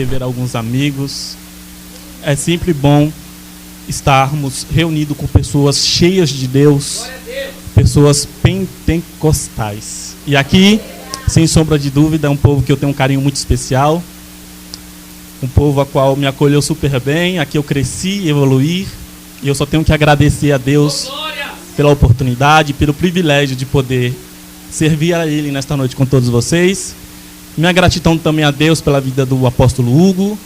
rever alguns amigos. É sempre bom estarmos reunidos com pessoas cheias de Deus, pessoas pentecostais. E aqui, sem sombra de dúvida, é um povo que eu tenho um carinho muito especial, um povo a qual me acolheu super bem, aqui eu cresci, evoluí, e eu só tenho que agradecer a Deus pela oportunidade, pelo privilégio de poder servir a Ele nesta noite com todos vocês. Minha gratidão também a Deus pela vida do apóstolo Hugo,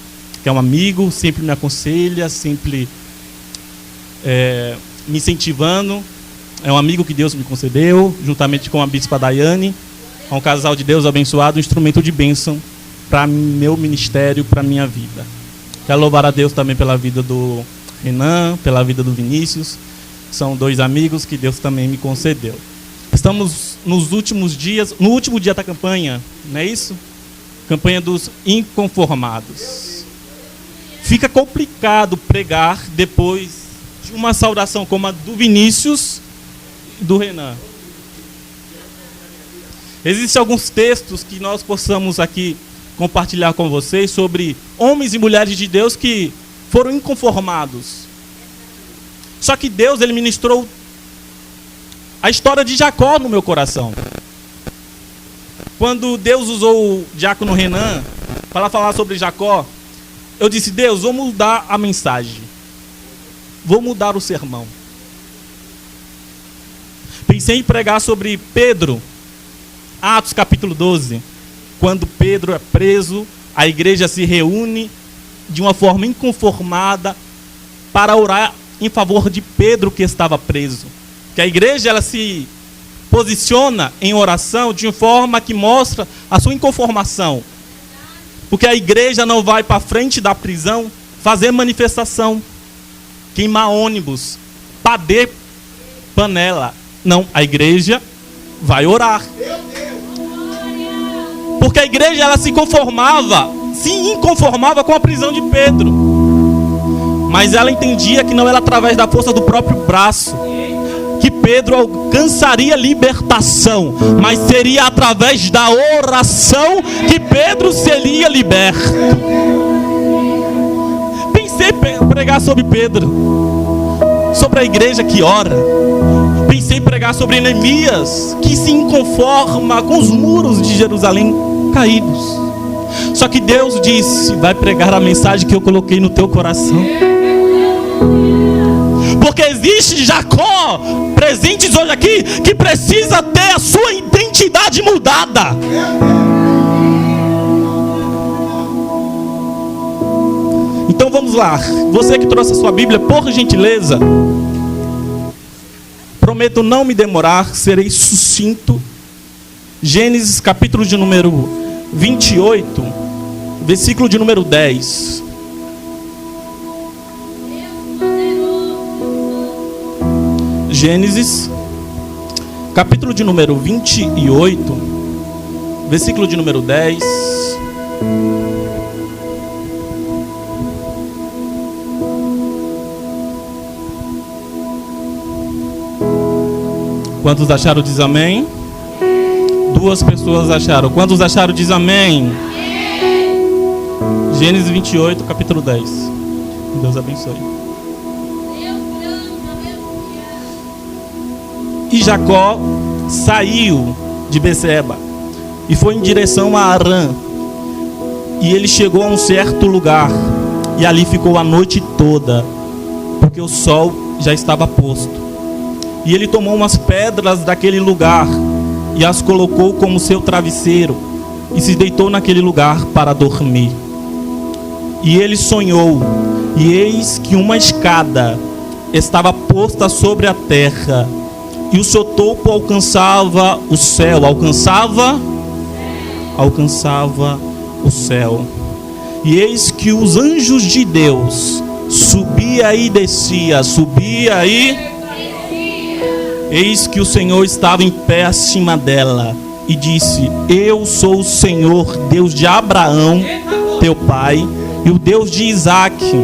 que é um amigo, sempre me aconselha, sempre me incentivando. É um amigo que Deus me concedeu, juntamente com a bispa Daiane. É um casal de Deus abençoado, um instrumento de bênção para meu ministério, para minha vida. Quero louvar a Deus também pela vida do Renan, pela vida do Vinícius. São dois amigos que Deus também me concedeu. Estamos nos últimos dias, no último dia da campanha, não é isso? Campanha dos inconformados. Fica complicado pregar depois de uma saudação como a do Vinícius e do Renan. Existem alguns textos que nós possamos aqui compartilhar com vocês sobre homens e mulheres de Deus que foram inconformados. Só que Deus, Ele ministrou a história de Jacó no meu coração. Quando Deus usou o diácono Renan para falar sobre Jacó, eu disse: Deus, vou mudar a mensagem, vou mudar o sermão. Pensei em pregar sobre Pedro, Atos capítulo 12, quando Pedro é preso, a igreja se reúne de uma forma inconformada para orar em favor de Pedro, que estava preso. Que a igreja, ela se posiciona em oração de uma forma que mostra a sua inconformação. Porque a igreja não vai para frente da prisão fazer manifestação, queimar ônibus, pader panela. Não, a igreja vai orar. Porque a igreja, ela se inconformava com a prisão de Pedro. Mas ela entendia que não era através da força do próprio braço que Pedro alcançaria libertação, mas seria através da oração que Pedro seria liberto. Pensei em pregar sobre Pedro, sobre a igreja que ora. Pensei em pregar sobre Neemias, que se inconforma com os muros de Jerusalém caídos. Só que Deus disse: vai pregar a mensagem que eu coloquei no teu coração. Porque existe Jacó presentes hoje aqui que precisa ter a sua identidade mudada. Então vamos lá. Você que trouxe a sua Bíblia, por gentileza, prometo não me demorar, serei sucinto. Gênesis capítulo de número 28, versículo de número 10. Gênesis, capítulo de número 28, versículo de número 10. Quantos acharam? Diz amém. Duas pessoas acharam. Quantos acharam? Diz amém. Gênesis 28, capítulo 10. Deus abençoe. E Jacó saiu de Beceba e foi em direção a Arã. E ele chegou a um certo lugar e ali ficou a noite toda, porque o sol já estava posto. E ele tomou umas pedras daquele lugar e as colocou como seu travesseiro e se deitou naquele lugar para dormir. E ele sonhou, e eis que uma escada estava posta sobre a terra, e o seu topo alcançava o céu. Alcançava o céu. E eis que os anjos de Deus subia e descia, subia e... Eis que o Senhor estava em pé acima dela e disse: eu sou o Senhor, Deus de Abraão, teu pai, e o Deus de Isaque.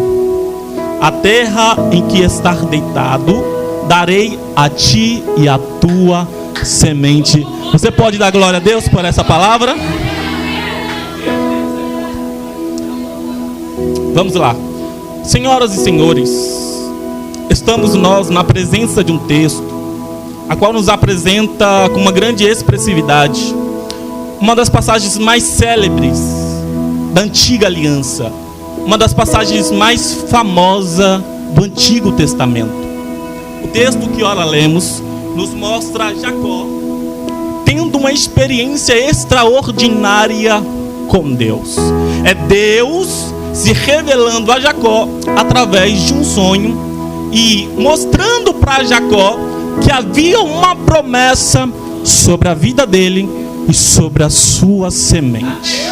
A terra em que estás deitado darei a ti e a tua semente. Você pode dar glória a Deus por essa palavra? Vamos lá. Senhoras e senhores, estamos nós na presença de um texto, a qual nos apresenta com uma grande expressividade uma das passagens mais célebres da antiga aliança, uma das passagens mais famosas do Antigo Testamento. O texto que ora lemos nos mostra Jacó tendo uma experiência extraordinária com Deus. É Deus se revelando a Jacó através de um sonho e mostrando para Jacó que havia uma promessa sobre a vida dele e sobre a sua semente.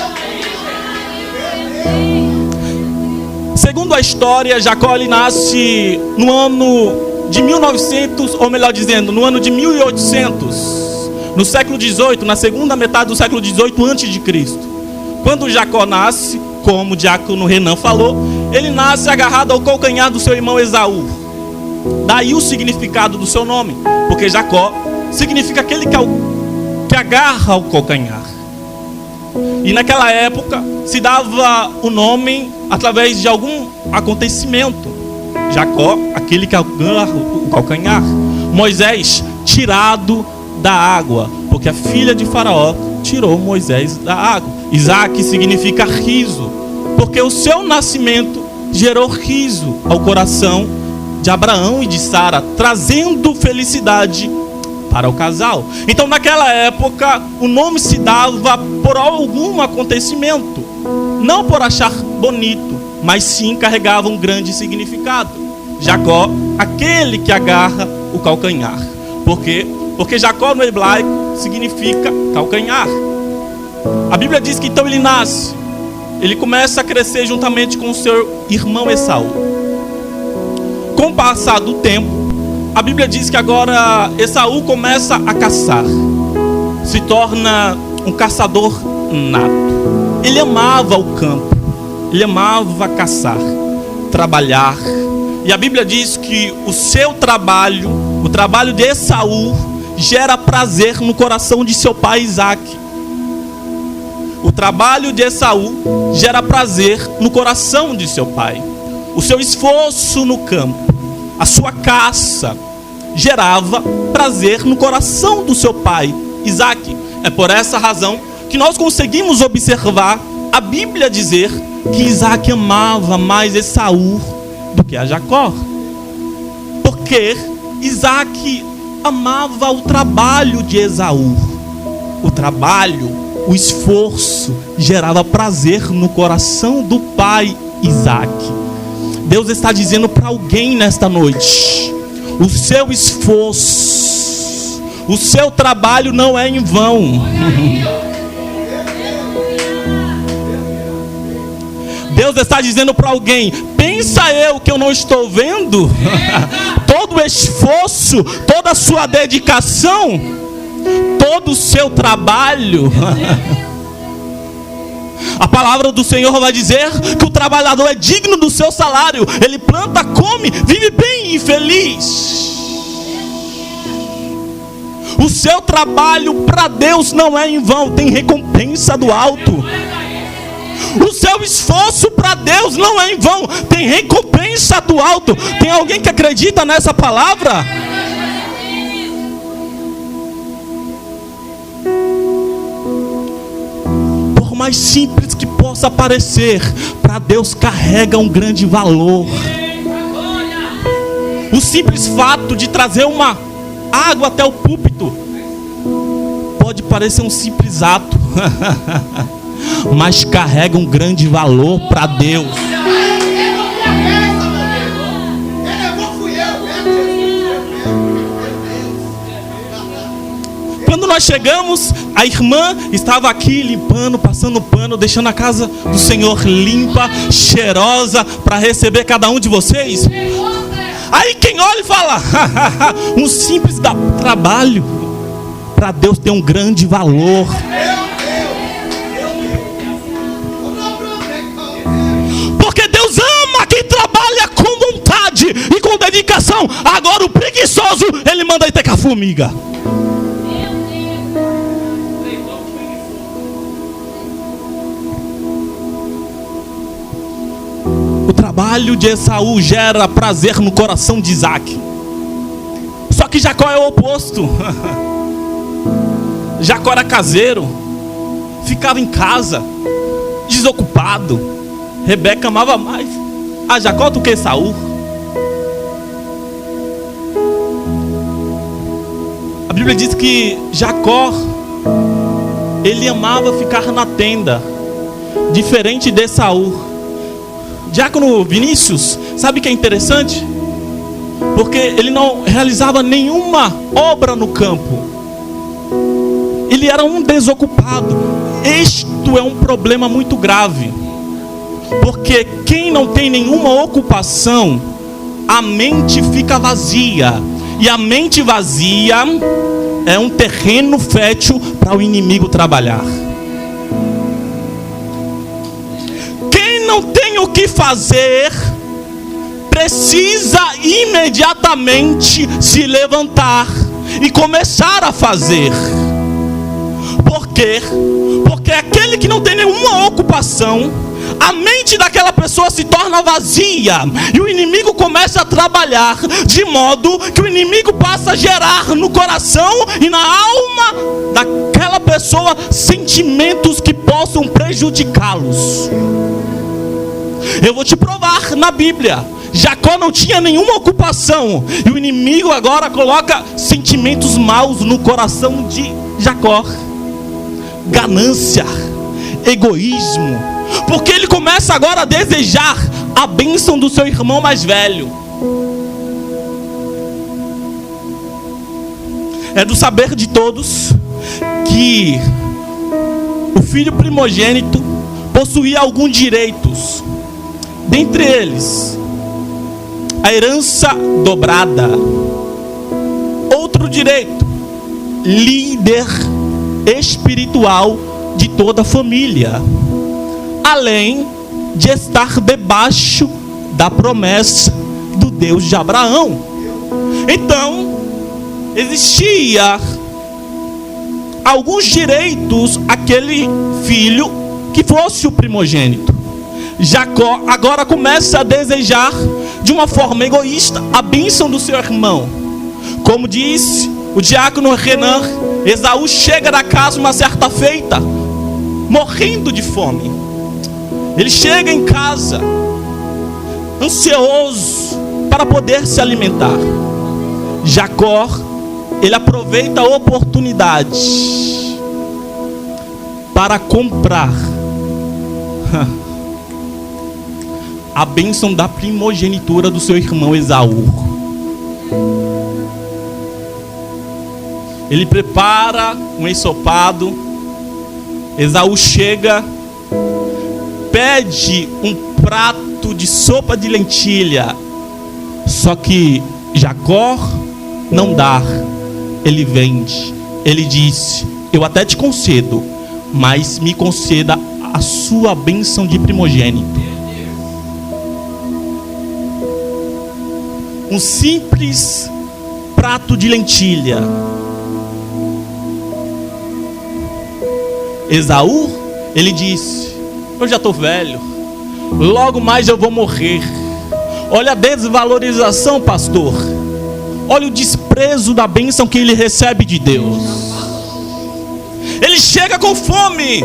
Segundo a história, Jacó ele nasce no ano de 1900, ou melhor dizendo, no ano de 1800, no século XVIII, na segunda metade do século XVIII a.C. Quando Jacó nasce, como o diácono Renan falou, ele nasce agarrado ao calcanhar do seu irmão Esaú. Daí o significado do seu nome, porque Jacó significa aquele que agarra ao calcanhar. E naquela época se dava o nome através de algum acontecimento. Jacó, aquele que agarra o calcanhar. Moisés, tirado da água, porque a filha de Faraó tirou Moisés da água. Isaac significa riso, porque o seu nascimento gerou riso ao coração de Abraão e de Sara, trazendo felicidade para o casal. Então naquela época o nome se dava por algum acontecimento, não por achar bonito, mas sim carregava um grande significado. Jacó, aquele que agarra o calcanhar. Por quê? Porque Jacó no hebraico significa calcanhar. A Bíblia diz que então ele nasce, ele começa a crescer juntamente com o seu irmão Esaú. Com o passar do tempo, a Bíblia diz que agora Esaú começa a caçar, se torna um caçador nato. Ele amava o campo, ele amava caçar, trabalhar. E a Bíblia diz que o seu trabalho, o trabalho de Esaú, gera prazer no coração de seu pai Isaac. O trabalho de Esaú gera prazer no coração de seu pai. O seu esforço no campo, a sua caça, gerava prazer no coração do seu pai Isaac. É por essa razão que nós conseguimos observar a Bíblia dizer que Isaac amava mais Esaú do que a Jacó. Porque Isaac amava o trabalho de Esaú. O trabalho, o esforço gerava prazer no coração do pai Isaac. Deus está dizendo para alguém nesta noite: o seu esforço, o seu trabalho não é em vão. Deus está dizendo para alguém: pensa eu que eu não estou vendo? Todo o esforço, toda a sua dedicação, todo o seu trabalho. A palavra do Senhor vai dizer que o trabalhador é digno do seu salário. Ele planta, come, vive bem e feliz. O seu trabalho para Deus não é em vão, tem recompensa do alto. O seu esforço para Deus não é em vão, tem recompensa do alto. Tem alguém que acredita nessa palavra? Por mais simples que possa parecer, para Deus carrega um grande valor. O simples fato de trazer uma água até o púlpito pode parecer um simples ato, mas carrega um grande valor para Deus. Quando nós chegamos, a irmã estava aqui limpando, passando pano, deixando a casa do Senhor limpa, cheirosa, para receber cada um de vocês. Aí quem olha e fala: um simples trabalho para Deus tem um grande valor. Porque Deus ama quem trabalha com vontade e com dedicação. Agora o preguiçoso, ele manda ir ter com a formiga. O trabalho de Esaú gera prazer no coração de Isaac. Só que Jacó é o oposto. Jacó era caseiro, ficava em casa, desocupado. Rebeca amava mais a Jacó do que Esaú. A Bíblia diz que Jacó, ele amava ficar na tenda, diferente de Esaú. Diácono Vinícius, sabe o que é interessante? Porque ele não realizava nenhuma obra no campo. Ele era um desocupado. Isto é um problema muito grave. Porque quem não tem nenhuma ocupação, a mente fica vazia. E a mente vazia é um terreno fértil para o inimigo trabalhar. Quem não tem o que fazer, precisa imediatamente se levantar e começar a fazer. Por quê? Porque aquele que não tem nenhuma ocupação, a mente daquela pessoa se torna vazia e o inimigo começa a trabalhar de modo que o inimigo passa a gerar no coração e na alma daquela pessoa sentimentos que possam prejudicá-los. Eu vou te provar na Bíblia. Jacó não tinha nenhuma ocupação e o inimigo agora coloca sentimentos maus no coração de Jacó. Ganância, egoísmo, porque ele começa agora a desejar a bênção do seu irmão mais velho. É do saber de todos que o filho primogênito possuía alguns direitos, dentre eles a herança dobrada. Outro direito, líder espiritual de toda a família, além de estar debaixo da promessa do Deus de Abraão. Então, existia alguns direitos àquele filho que fosse o primogênito. Jacó agora começa a desejar de uma forma egoísta a bênção do seu irmão. Como disse o diácono Renan, Esaú chega da casa uma certa feita, morrendo de fome. Ele chega em casa, ansioso para poder se alimentar. Jacó, ele aproveita a oportunidade para comprar a bênção da primogenitura do seu irmão Esaú. Ele prepara um ensopado. Esaú chega, pede um prato de sopa de lentilha. Só que Jacó não dá, ele vende. Ele disse: eu até te concedo, mas me conceda a sua bênção de primogênito. Um simples prato de lentilha. Esaú, ele disse: eu já estou velho, logo mais eu vou morrer. Olha a desvalorização, pastor. Olha o desprezo da bênção que ele recebe de Deus. Ele chega com fome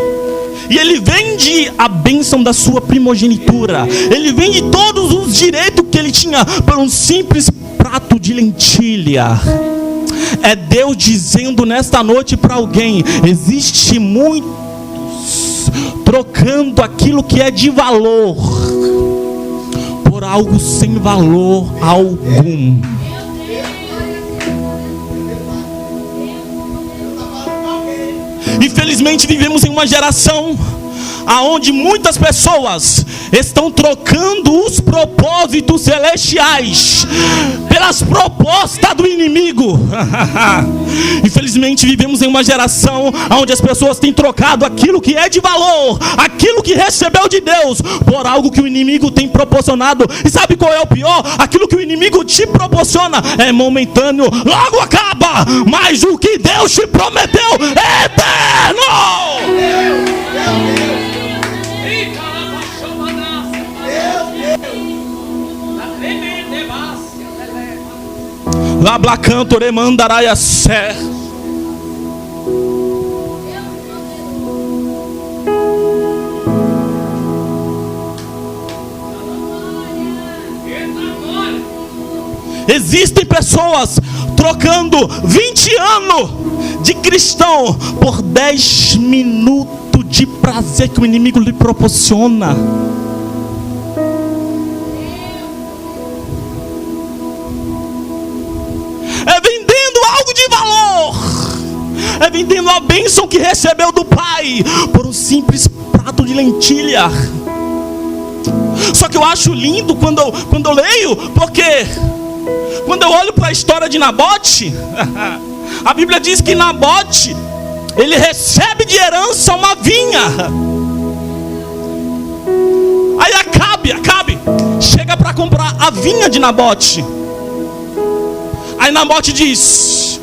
e ele vende a bênção da sua primogenitura. Ele vende todos os direitos que ele tinha por um simples prato de lentilha. É Deus dizendo nesta noite para alguém: existe muitos trocando aquilo que é de valor por algo sem valor algum. Infelizmente vivemos em uma geração aonde muitas pessoas estão trocando os propósitos celestiais pelas propostas do inimigo. Infelizmente vivemos em uma geração onde as pessoas têm trocado aquilo que é de valor, aquilo que recebeu de Deus, por algo que o inimigo tem proporcionado. E sabe qual é o pior? Aquilo que o inimigo te proporciona é momentâneo, logo acaba, mas o que Deus te prometeu é eterno. Lablacanto remandaraia sé. Existem pessoas trocando 20 anos de cristão por 10 minutos de prazer que o inimigo lhe proporciona. É vendendo algo de valor, é vendendo a bênção que recebeu do Pai por um simples prato de lentilha. Só que eu acho lindo quando eu leio, porque quando eu olho para a história de Nabote, a Bíblia diz que Nabote, ele recebe de herança uma vinha. Aí Acabe chega para comprar a vinha de Nabote. Aí Nabote diz: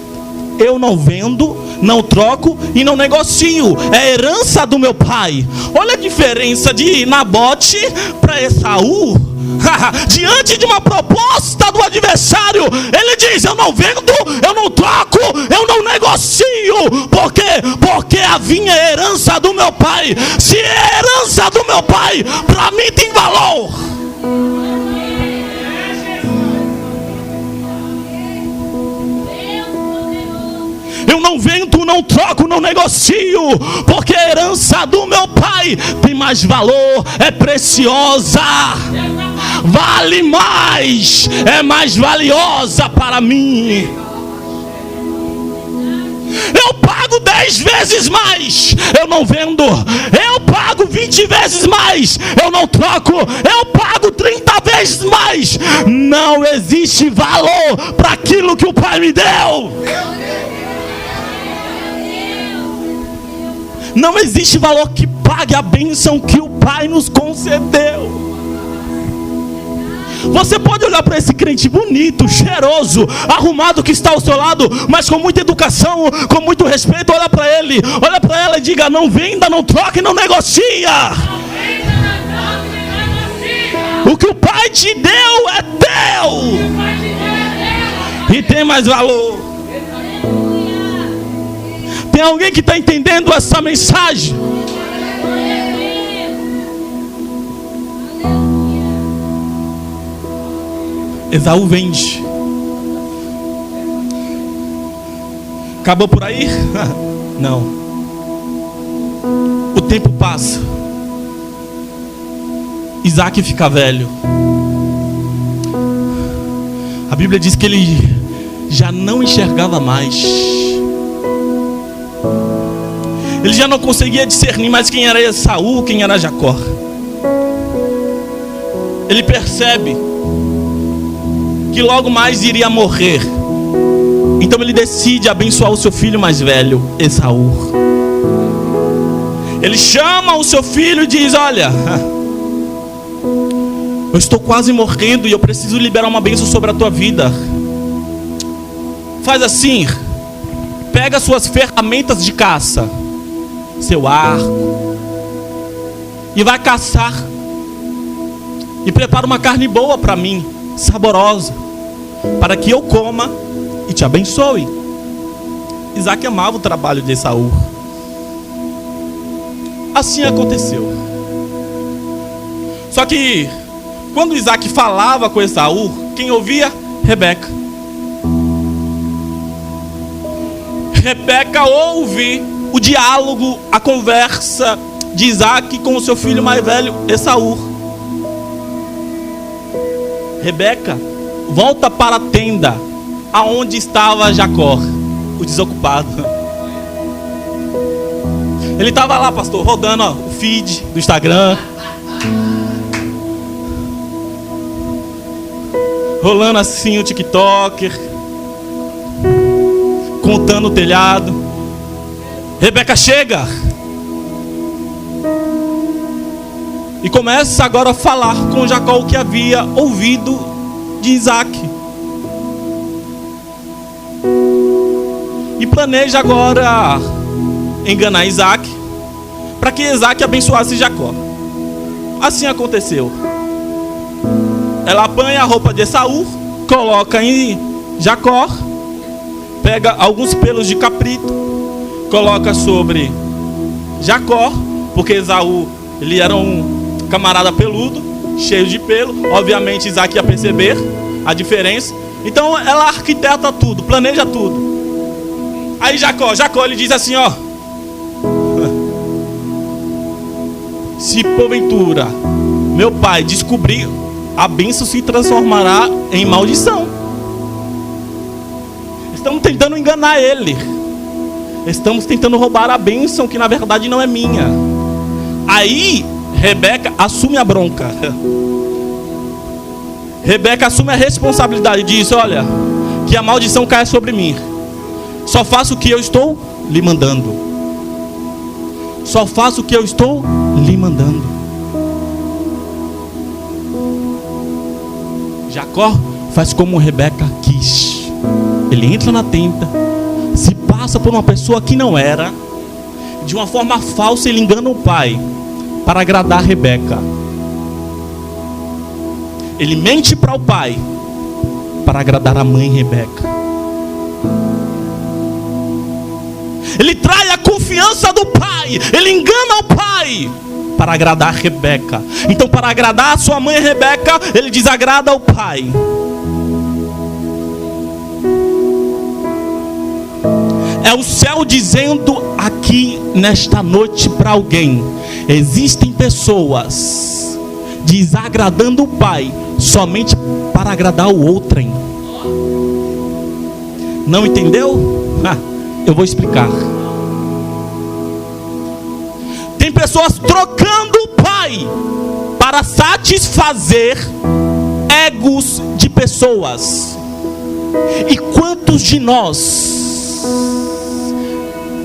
eu não vendo, não troco e não negocio, é herança do meu pai. Olha a diferença de Nabote para Esaú. Diante de uma proposta do adversário, ele diz: eu não vendo, eu não troco, eu não negocio. Por quê? Porque a vinha é herança do meu pai. Se é herança do meu pai, para mim tem valor. Eu não vendo, não troco, não negocio, porque a herança do meu pai tem mais valor, é preciosa, vale mais, é mais valiosa para mim. Eu pago 10 vezes mais, eu não vendo. Eu pago 20 vezes mais, eu não troco. Eu pago 30 vezes mais. Não existe valor para aquilo que o Pai me deu. Não existe valor que pague a bênção que o Pai nos concedeu. Você pode olhar para esse crente bonito, cheiroso, arrumado que está ao seu lado, mas com muita educação, com muito respeito. Olha para ele, olha para ela e diga: não venda, não troca e não negocia. O que o Pai te deu é teu e tem mais valor. Tem alguém que está entendendo essa mensagem? Esaú vende. Acabou por aí? Não. O tempo passa. Isaac fica velho. A Bíblia diz que ele já não enxergava mais. Ele já não conseguia discernir mais quem era Esaú, quem era Jacó. Ele percebe que logo mais iria morrer. Então ele decide abençoar o seu filho mais velho, Esaú. Ele chama o seu filho e diz: olha, eu estou quase morrendo e eu preciso liberar uma bênção sobre a tua vida. Faz assim, pega suas ferramentas de caça, seu arco, e vai caçar. E prepara uma carne boa para mim, saborosa, para que eu coma e te abençoe. Isaac amava o trabalho de Esaú. Assim aconteceu. Só que quando Isaac falava com Esaú, quem ouvia? Rebeca. Rebeca ouve o diálogo, a conversa de Isaac com o seu filho mais velho, Esaú. Rebeca volta para a tenda aonde estava Jacó, o desocupado. Ele estava lá, pastor, rodando o feed do Instagram, rolando assim o TikTok, contando o telhado. Rebeca chega e começa agora a falar com Jacó o que havia ouvido de Isaac. E planeja agora enganar Isaac, para que Isaac abençoasse Jacó. Assim aconteceu. Ela apanha a roupa de Esaú, coloca em Jacó pega alguns pelos de caprito, coloca sobre Jacó, porque Esaú, ele era um camarada peludo, cheio de pelo. Obviamente Isaac ia perceber a diferença. Então ela arquiteta tudo, planeja tudo. Aí Jacó ele diz assim, ó: se porventura meu pai descobrir, a bênção se transformará em maldição. Estamos tentando enganar ele. Estamos tentando roubar a bênção que na verdade não é minha. Aí Rebeca assume a bronca. Rebeca assume a responsabilidade e diz: olha, que a maldição caia sobre mim. Só faço o que eu estou lhe mandando. Só faço o que eu estou lhe mandando. Jacó faz como Rebeca quis. Ele entra na tenda, se passa por uma pessoa que não era. De uma forma falsa ele engana o pai para agradar Rebeca. Ele mente para o pai para agradar a mãe Rebeca. Ele trai a confiança do pai. Ele engana o pai para agradar Rebeca. Então, para agradar a sua mãe Rebeca, ele desagrada o pai. É o céu dizendo aqui nesta noite para alguém: existem pessoas desagradando o pai somente para agradar o outrem. Não entendeu? Eu vou explicar. Tem pessoas trocando o pai para satisfazer egos de pessoas. E quantos de nós,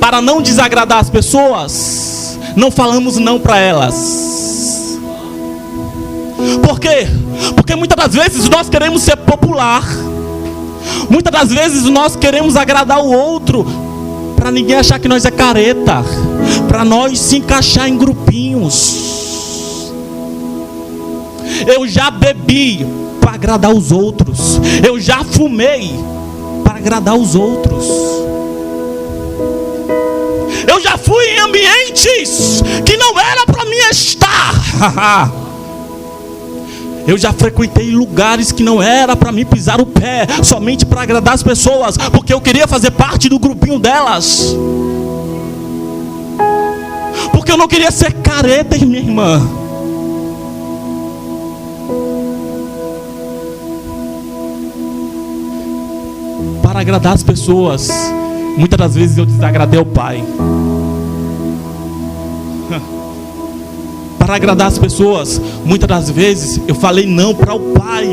para não desagradar as pessoas, não falamos não para elas? Por quê? Porque muitas das vezes nós queremos ser popular. Muitas das vezes nós queremos agradar o outro, para ninguém achar que nós é careta, para nós se encaixar em grupinhos. Eu já bebi para agradar os outros. Eu já fumei para agradar os outros. Eu já fui em ambientes que não era para mim estar. Eu já frequentei lugares que não era para mim pisar o pé, somente para agradar as pessoas, porque eu queria fazer parte do grupinho delas. Porque eu não queria ser careta, minha irmã. Para agradar as pessoas, muitas das vezes eu desagradei o pai. Para agradar as pessoas, muitas das vezes eu falei não para o pai.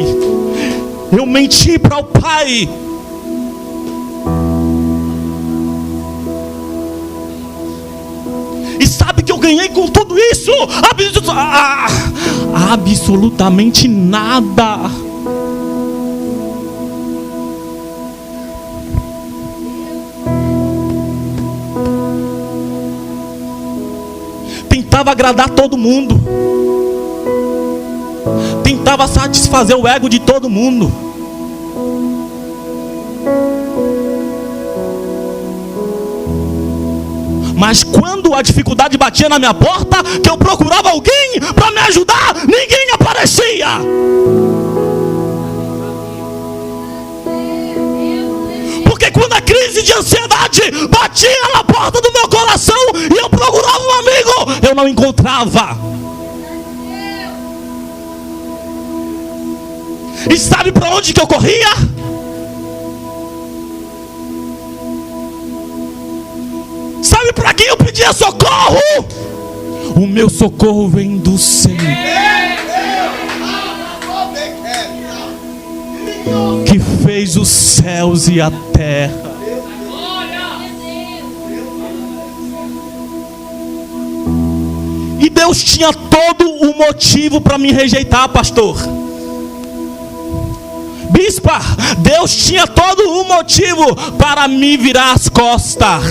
Eu menti para o pai. E sabe que eu ganhei com tudo isso? Absolutamente nada. Tentava agradar todo mundo. Tentava satisfazer o ego de todo mundo. Mas quando a dificuldade batia na minha porta, que eu procurava alguém para me ajudar, ninguém aparecia. Porque quando a crise de ansiedade batia na porta do meu coração e eu procurava um amigo, eu não encontrava. E sabe para onde que eu corria? Sabe para quem eu pedia socorro? O meu socorro vem do Senhor, que fez os céus e a terra. E Deus tinha todo o motivo para me rejeitar, pastor. Bispa, Deus tinha todo o motivo para me virar as costas.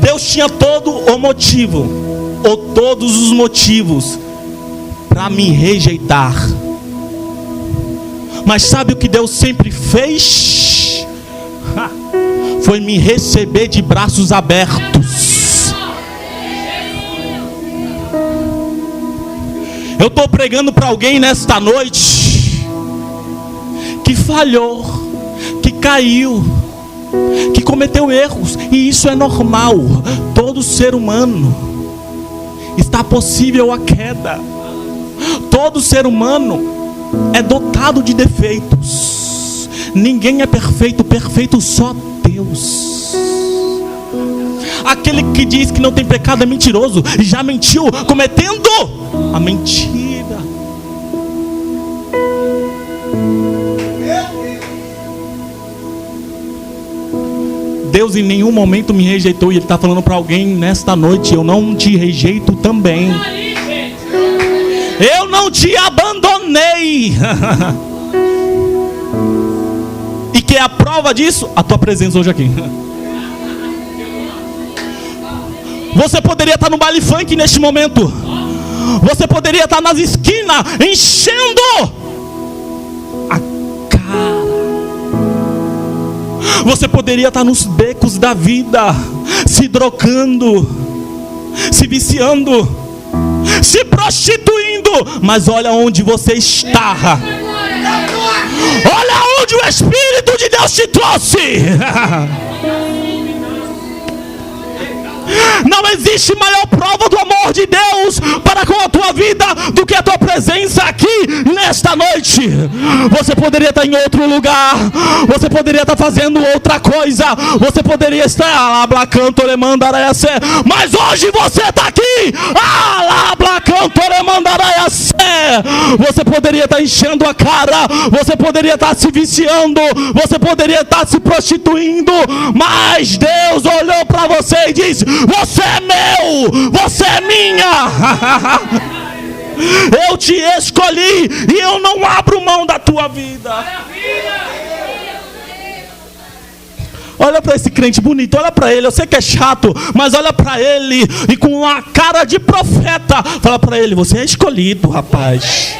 Deus tinha todo o motivo, ou todos os motivos, para me rejeitar. Mas sabe o que Deus sempre fez? Foi me receber de braços abertos. Eu estou pregando para alguém nesta noite que falhou, que caiu, que cometeu erros, e isso é normal. Todo ser humano está possível a queda. Todo ser humano é dotado de defeitos. Ninguém é perfeito, perfeito só Deus. Aquele que diz que não tem pecado é mentiroso, e já mentiu cometendo a mentira. Deus em nenhum momento me rejeitou, e Ele está falando para alguém nesta noite: eu não te rejeito também. Eu não te abandonei. E que é a prova disso? A tua presença hoje aqui. Você poderia estar no baile funk neste momento. Você poderia estar nas esquinas enchendo a cara. Você poderia estar nos becos da vida, se drogando, se viciando, se prostituindo. Mas olha onde você está. Olha onde o Espírito de Deus te trouxe. Não existe maior prova do amor de Deus para com a tua vida do que a tua presença aqui nesta noite. Você poderia estar em outro lugar, você poderia estar fazendo outra coisa, você poderia estar mas hoje você está aqui. Você poderia estar enchendo a cara, você poderia estar se viciando, você poderia estar se prostituindo, mas Deus olhou para você e disse: você é meu, você é minha. Eu te escolhi e eu não abro mão da tua vida. Olha para esse crente bonito, olha para ele. Eu sei que é chato, mas olha para ele e com uma cara de profeta fala para ele: você é escolhido, rapaz.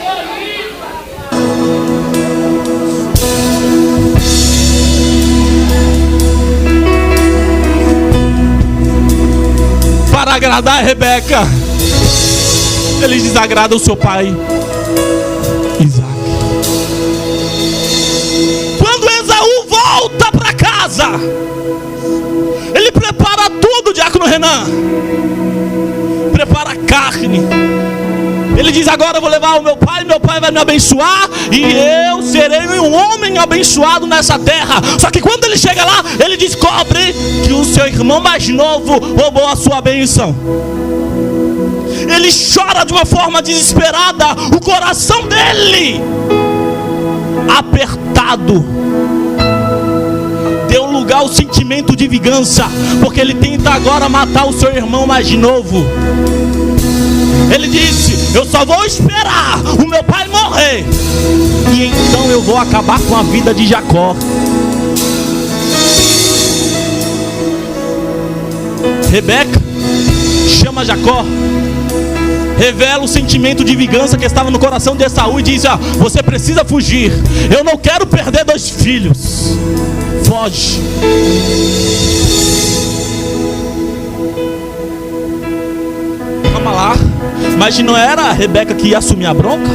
Para agradar a Rebeca, ele desagrada o seu pai Isaac. Quando Esaú volta para casa, ele prepara tudo, diácono Renan. Prepara carne. Ele diz: agora eu vou levar o meu pai vai me abençoar, e eu serei um homem abençoado nessa terra. Só que quando ele chega lá, ele descobre que o seu irmão mais novo roubou a sua bênção. Ele chora de uma forma desesperada, o coração dele apertado. Deu lugar ao sentimento de vingança, porque ele tenta agora matar o seu irmão mais novo. Ele disse: eu só vou esperar o meu pai morrer, e então eu vou acabar com a vida de Jacó. Rebeca chama Jacó, revela o sentimento de vingança que estava no coração de Esaú e diz: você precisa fugir, eu não quero perder 2 filhos. Foge. Calma lá, mas não era a Rebeca que ia assumir a bronca?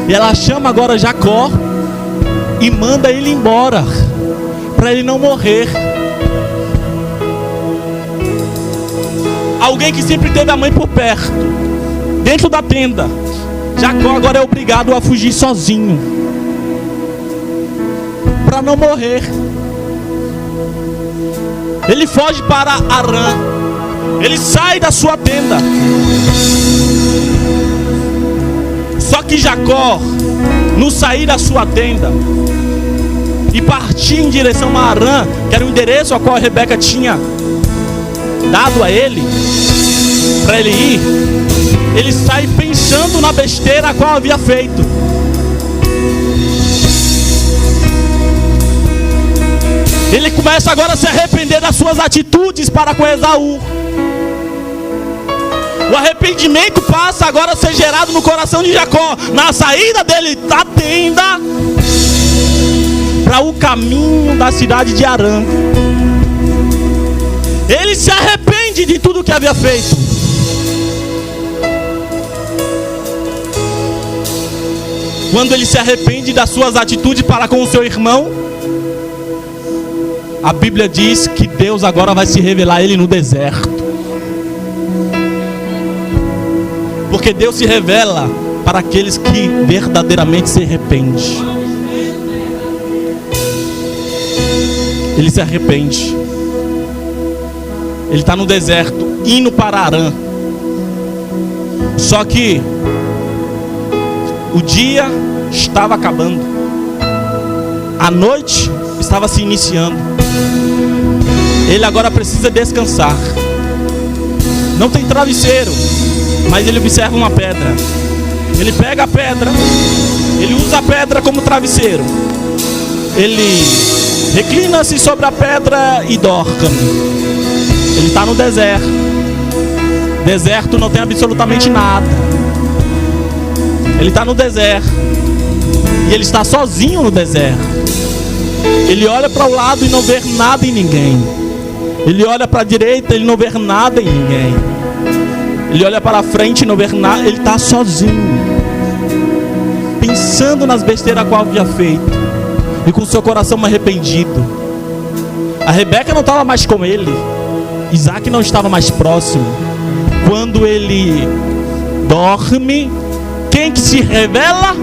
E ela chama agora Jacó e manda ele embora, para ele não morrer. Alguém que sempre teve a mãe por perto, dentro da tenda. Jacó agora é obrigado a fugir sozinho, para não morrer. Ele foge para Arã. Ele sai da sua tenda. Só que Jacó, no sair da sua tenda e partir em direção a Arã, que era o endereço a qual a Rebeca tinha dado a ele, para ele ir, ele sai pensando na besteira a qual havia feito. Ele começa agora a se arrepender das suas atitudes para com Esaú. O arrependimento passa agora a ser gerado no coração de Jacó, na saída dele da tenda para o caminho da cidade de Harã. Ele se arrepende de tudo que havia feito. Quando ele se arrepende das suas atitudes para com o seu irmão, a Bíblia diz que Deus agora vai se revelar a ele no deserto. Porque Deus se revela para aqueles que verdadeiramente se arrependem. Ele se arrepende. Ele está no deserto, indo para Harã. Só que o dia estava acabando, a noite estava se iniciando. Ele agora precisa descansar. Não tem travesseiro, mas ele observa uma pedra. Ele pega a pedra, ele usa a pedra como travesseiro. Ele reclina-se sobre a pedra e dorme. Ele está no deserto. Deserto não tem absolutamente nada. Ele está no deserto. E ele está sozinho no deserto. Ele olha para o lado e não vê nada em ninguém. Ele olha para a direita e ele não vê nada em ninguém. Ele olha para a frente e não vê nada. Ele está sozinho, pensando nas besteiras qual havia feito, e com seu coração arrependido. A Rebeca não estava mais com ele. Isaac não estava mais próximo. Quando ele dorme, quem que se revela?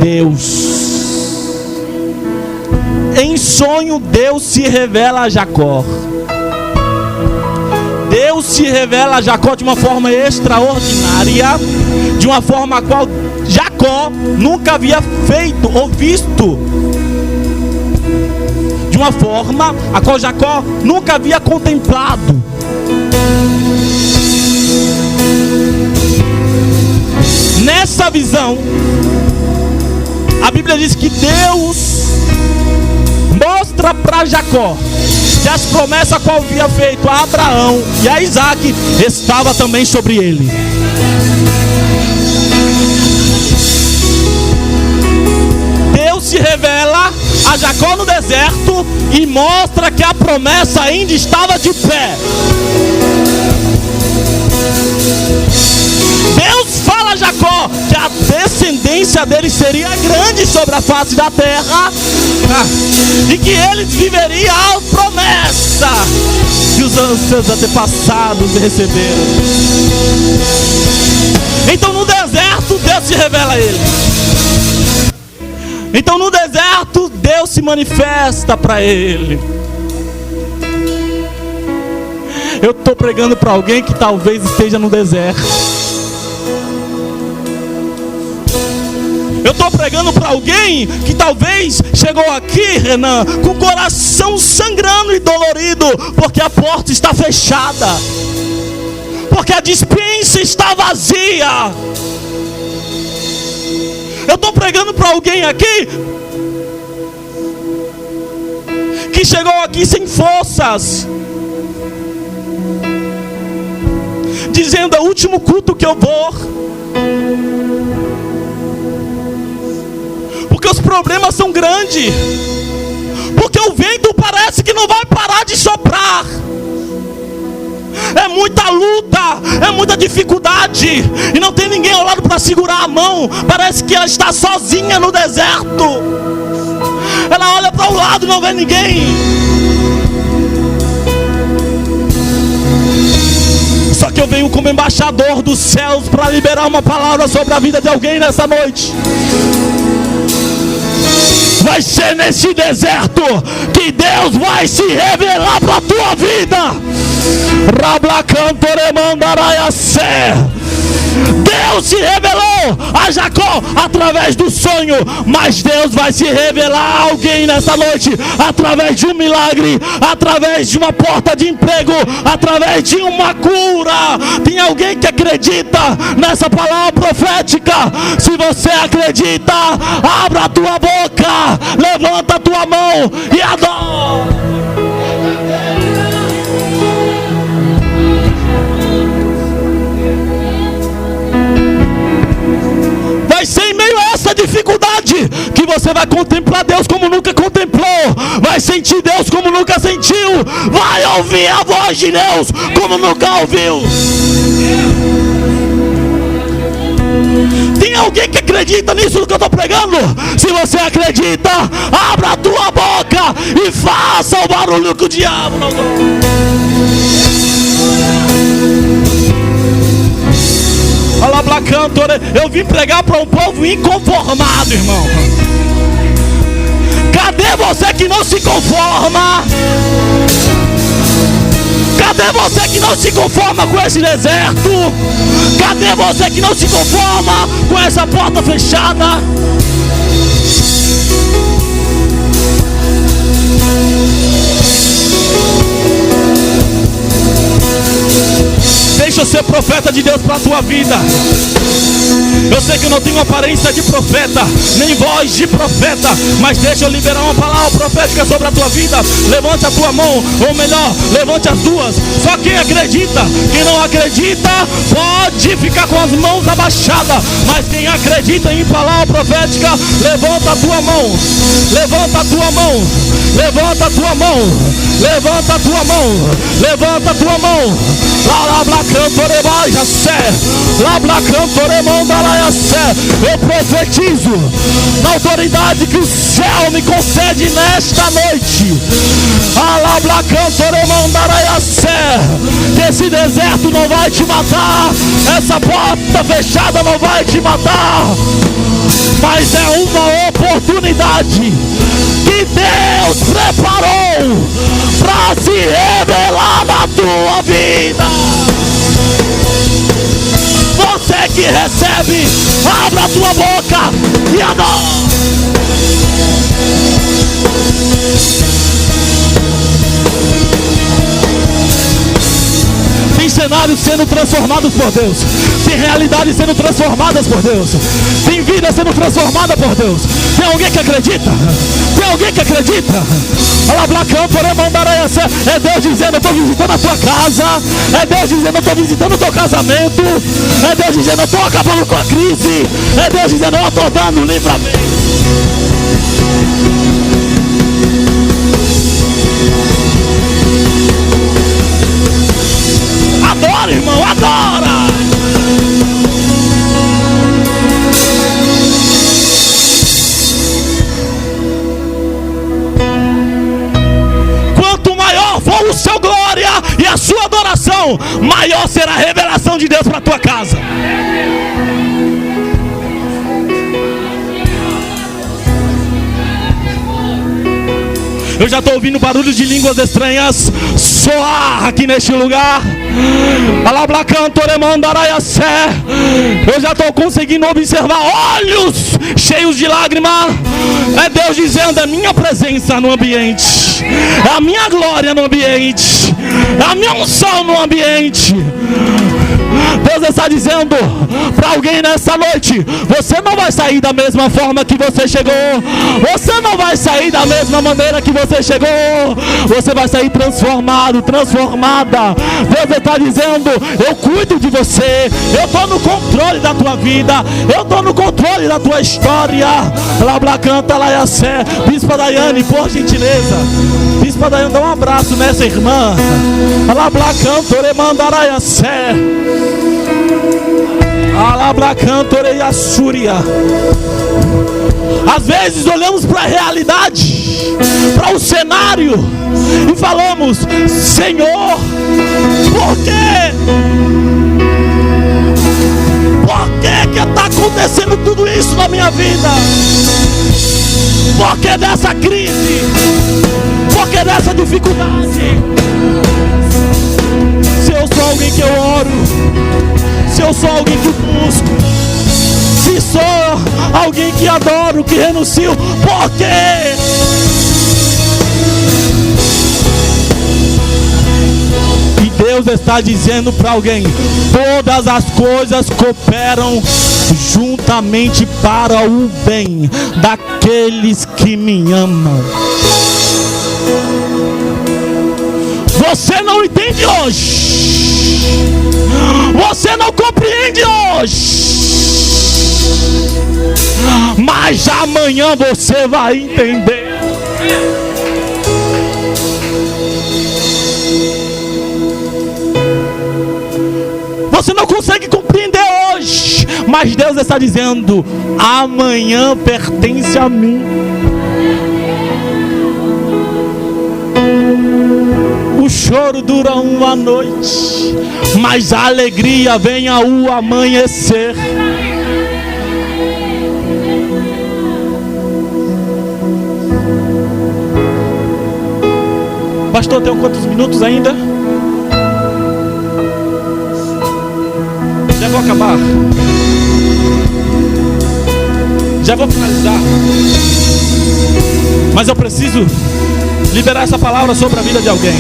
Deus. Em sonho, Deus se revela a Jacó. Deus se revela a Jacó de uma forma extraordinária, de uma forma a qual Jacó nunca havia feito ou visto, de uma forma a qual Jacó nunca havia contemplado. Nessa visão, a Bíblia diz que Deus mostra para Jacó que as promessas qual havia feito a Abraão e a Isaac estava também sobre ele. Deus se revela a Jacó no deserto e mostra que a promessa ainda estava de pé. Deus fala a Jacó que a descendência dele seria grande sobre a face da terra, e que eles viveriam a promessa que os seus antepassados receberam. Então no deserto Deus se revela a ele. Então no deserto Deus se manifesta para ele. Eu estou pregando para alguém que talvez esteja no deserto. Eu estou pregando para alguém que talvez chegou aqui, Renan, com o coração sangrando e dolorido, porque a porta está fechada, porque a despensa está vazia. Eu estou pregando para alguém aqui que chegou aqui sem forças, dizendo: é o último culto que eu vou, porque os problemas são grandes, porque o vento parece que não vai parar de soprar. É muita luta, é muita dificuldade, e não tem ninguém ao lado para segurar a mão. Parece que ela está sozinha no deserto. Ela olha para o lado e não vê ninguém. Só que eu venho como embaixador dos céus para liberar uma palavra sobre a vida de alguém nessa noite. Vai ser nesse deserto que Deus vai se revelar para a tua vida. Deus se revelou a Jacó através do sonho, mas Deus vai se revelar a alguém nessa noite através de um milagre, através de uma porta de emprego, através de uma cura. Tem alguém que acredita nessa palavra profética? Se você acredita, abra a tua boca, levanta a tua mão e adora. vai sentir Deus como nunca sentiu, vai ouvir a voz de Deus como nunca ouviu. Tem alguém que acredita nisso que eu estou pregando? Se você acredita, abra a tua boca e faça o barulho que o diabo não gosta. Eu vim pregar para um povo inconformado, irmão. Cadê você que não se conforma? Cadê você que não se conforma com esse deserto? Cadê você que não se conforma com essa porta fechada? Deixa eu ser profeta de Deus para a tua vida. Eu sei que eu não tenho aparência de profeta, nem voz de profeta, mas deixa eu liberar uma palavra profética sobre a tua vida. Levante a tua mão, ou melhor, levante as duas. Só quem acredita. Quem não acredita pode ficar com as mãos abaixadas, mas quem acredita em palavra profética, levanta a tua mão. Levanta a tua mão. Levanta a tua mão. Levanta a tua mão. Levanta a tua mão. Eu profetizo na autoridade que o céu me concede nesta noite, que esse deserto não vai te matar, essa porta fechada não vai te matar, mas é uma oportunidade que Deus preparou para se revelar na tua vida. Você que recebe, abra a tua boca e adora. Tem cenários sendo transformados por Deus, tem realidades sendo transformadas por Deus, tem vida sendo transformada por Deus. Tem alguém que acredita? Tem alguém que acredita? É Deus dizendo: eu estou visitando a tua casa. É Deus dizendo: eu estou visitando o teu casamento. É Deus dizendo: eu estou acabando com a crise. É Deus dizendo: eu estou dando livramento. Adora, irmão, adora! Quanto maior for o seu glória e a sua adoração, maior será a revelação de Deus para a tua casa. Eu já estou ouvindo barulho de línguas estranhas soar aqui neste lugar. Eu já estou conseguindo observar olhos cheios de lágrimas. É Deus dizendo: é minha presença no ambiente, é a minha glória no ambiente, é a minha unção no ambiente. Deus está dizendo para alguém nessa noite: você não vai sair da mesma forma que você chegou. Você não vai sair da mesma maneira que você chegou. Você vai sair transformado, transformada. Deus está dizendo: eu cuido de você. Eu estou no controle da tua vida. Eu estou no controle da tua história. Bispa Daiane, por gentileza. Bispa Daiane, dá um abraço nessa irmã. Às vezes olhamos para a realidade, para o cenário e falamos: Senhor, por quê? Por que está acontecendo tudo isso na minha vida? Por que dessa crise? Por que dessa dificuldade? Se eu sou alguém que eu oro, se eu sou alguém que busco, se sou alguém que adoro, que renuncio, por quê? E Deus está dizendo para alguém: todas as coisas cooperam juntamente para o bem daqueles que me amam. Você não entende hoje, você não compreende hoje, mas amanhã você vai entender. Mas Deus está dizendo: amanhã pertence a mim. O choro dura uma noite, mas a alegria vem ao amanhecer. Pastor, tenho quantos minutos ainda? Já vou acabar. Já vou finalizar. Mas eu preciso liberar essa palavra sobre a vida de alguém.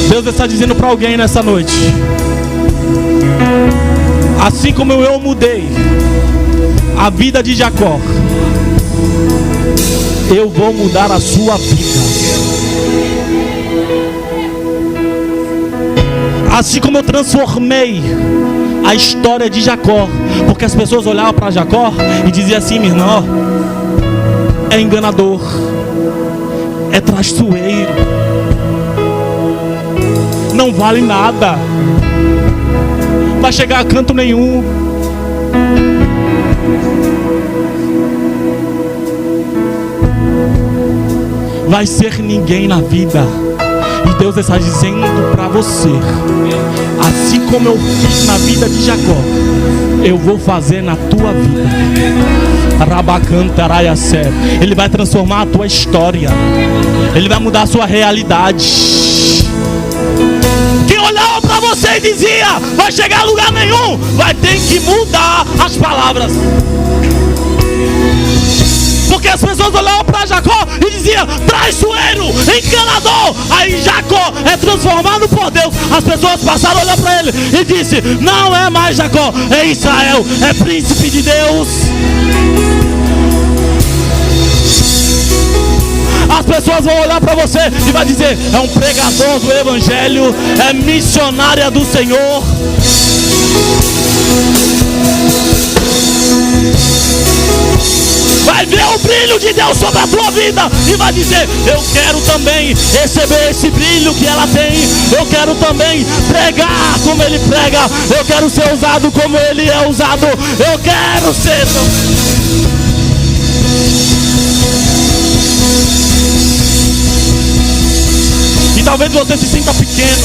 Deus está dizendo para alguém nessa noite: assim como eu mudei a vida de Jacó, eu vou mudar a sua vida. Assim como eu transformei a história de Jacó, porque as pessoas olhavam para Jacó e diziam assim: meu irmão, é enganador, é traiçoeiro, não vale nada, vai chegar a canto nenhum. Vai ser ninguém na vida. E Deus está dizendo para você: assim como eu fiz na vida de Jacó, eu vou fazer na tua vida. Ele vai transformar a tua história. Ele vai mudar a sua realidade. Quem olhava para você e dizia: vai chegar a lugar nenhum, vai ter que mudar as palavras. Porque as pessoas olhavam para Jacó e diziam: traiçoeiro, enganador. Aí Jacó é transformado por Deus. As pessoas passaram a olhar para ele e disse: não é mais Jacó, é Israel, é príncipe de Deus. As pessoas vão olhar para você e vai dizer: é um pregador do evangelho, é missionária do Senhor. Vai ver o brilho de Deus sobre a tua vida e vai dizer: eu quero também receber esse brilho que ela tem. Eu quero também pregar como ele prega. Eu quero ser usado como ele é usado. Eu quero ser. E talvez você se sinta pequeno,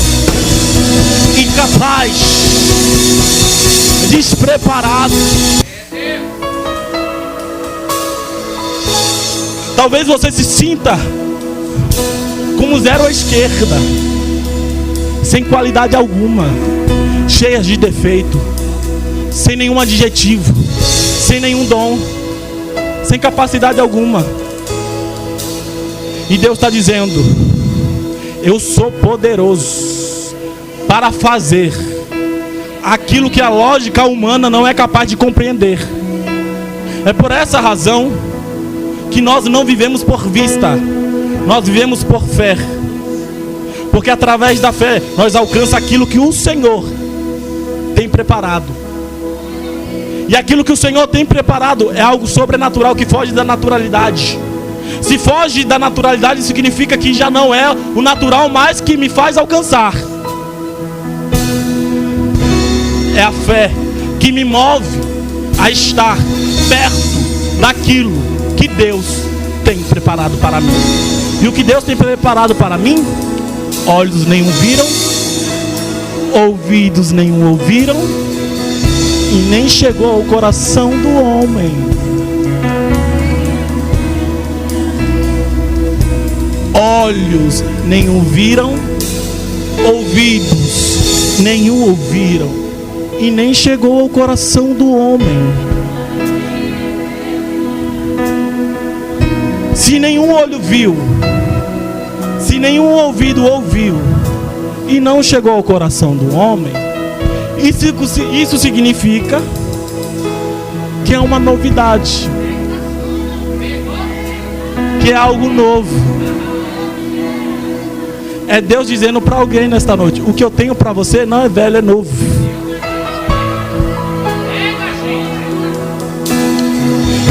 incapaz, despreparado. Talvez você se sinta como zero à esquerda, sem qualidade alguma, cheia de defeito, sem nenhum adjetivo, sem nenhum dom, sem capacidade alguma. E Deus está dizendo: eu sou poderoso para fazer aquilo que a lógica humana não é capaz de compreender. É por essa razão que nós não vivemos por vista, nós vivemos por fé. Porque através da fé nós alcançamos aquilo que o Senhor tem preparado. E aquilo que o Senhor tem preparado é algo sobrenatural que foge da naturalidade. Se foge da naturalidade, significa que já não é o natural mais que me faz alcançar. É a fé que me move a estar perto daquilo que Deus tem preparado para mim. E o que Deus tem preparado para mim, olhos nenhum viram, ouvidos nenhum ouviram, e nem chegou ao coração do homem. Olhos nenhum viram, ouvidos nenhum ouviram, e nem chegou ao coração do homem. Se nenhum olho viu, se nenhum ouvido ouviu, e não chegou ao coração do homem, isso significa que é uma novidade, que é algo novo. É Deus dizendo para alguém nesta noite: o que eu tenho para você não é velho, é novo.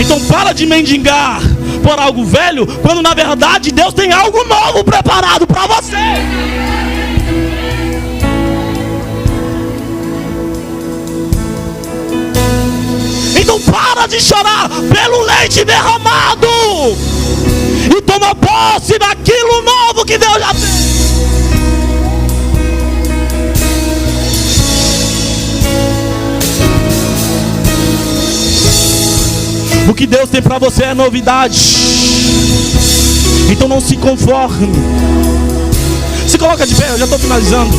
Então para de mendigar, por algo velho, quando na verdade Deus tem algo novo preparado para você. Então para de chorar pelo leite derramado e toma posse daquilo novo que Deus já fez. O que Deus tem para você é novidade. Então não se conforme. Se coloca de pé, eu já estou finalizando.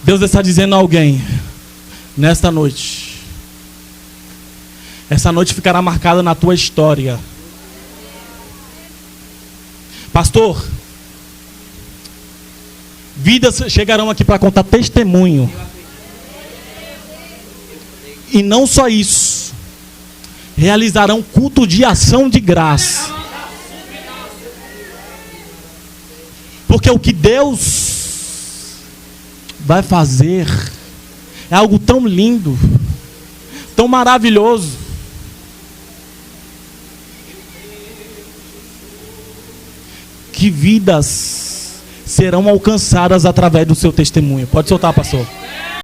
Deus está dizendo a alguém nesta noite. Essa noite ficará marcada na tua história. Pastor, vidas chegarão aqui para contar testemunho. E não só isso, realizarão culto de ação de graça. Porque o que Deus vai fazer é algo tão lindo, tão maravilhoso, que vidas serão alcançadas através do seu testemunho. Pode soltar, pastor.